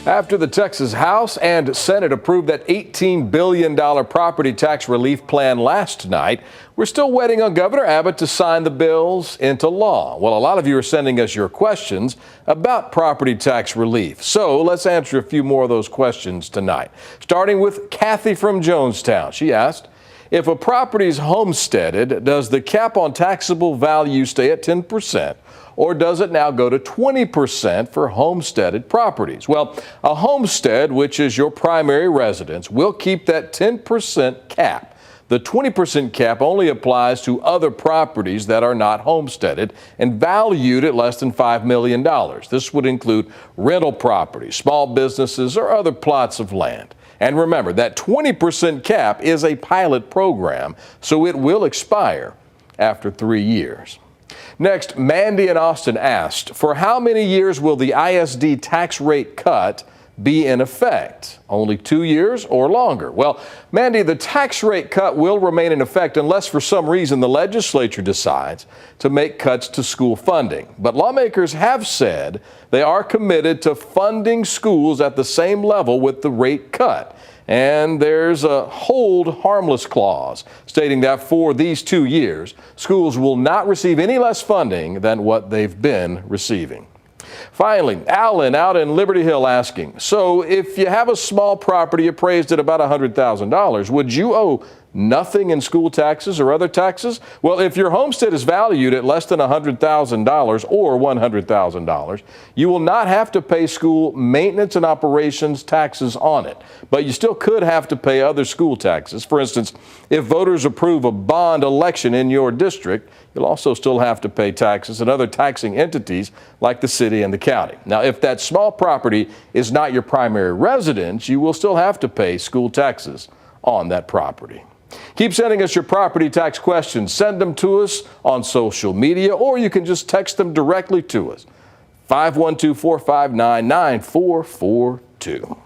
After the Texas House and Senate approved that $18 billion property tax relief plan last night, we're still waiting on Governor Abbott to sign the bills into law. Well, a lot of you are sending us your questions about property tax relief. So let's answer a few more of those questions tonight. Starting with Kathy from Jonestown. She asked, if a property is homesteaded, does the cap on taxable value stay at 10%? Or does it now go to 20% for homesteaded properties? Well, a homestead, which is your primary residence, will keep that 10% cap. The 20% cap only applies to other properties that are not homesteaded and valued at less than $5 million. This would include rental properties, small businesses, or other plots of land. And remember, that 20% cap is a pilot program, so it will expire after 3 years. Next, Mandy in Austin asked, for how many years will the ISD tax rate cut be in effect? Only 2 years or longer? Well, Mandy, the tax rate cut will remain in effect unless for some reason the legislature decides to make cuts to school funding. But lawmakers have said they are committed to funding schools at the same level with the rate cut. And there's a hold harmless clause stating that for these 2 years, schools will not receive any less funding than what they've been receiving. Finally, Alan out in Liberty Hill asking, so if you have a small property appraised at about $100,000, would you owe nothing in school taxes or other taxes? Well, if your homestead is valued at less than $100,000 or $100,000, you will not have to pay school maintenance and operations taxes on it. But you still could have to pay other school taxes. For instance, if voters approve a bond election in your district, you'll also still have to pay taxes at other taxing entities like the city and the county. Now, if that small property is not your primary residence, you will still have to pay school taxes on that property. Keep sending us your property tax questions. Send them to us on social media, or you can just text them directly to us. 512-459-9442.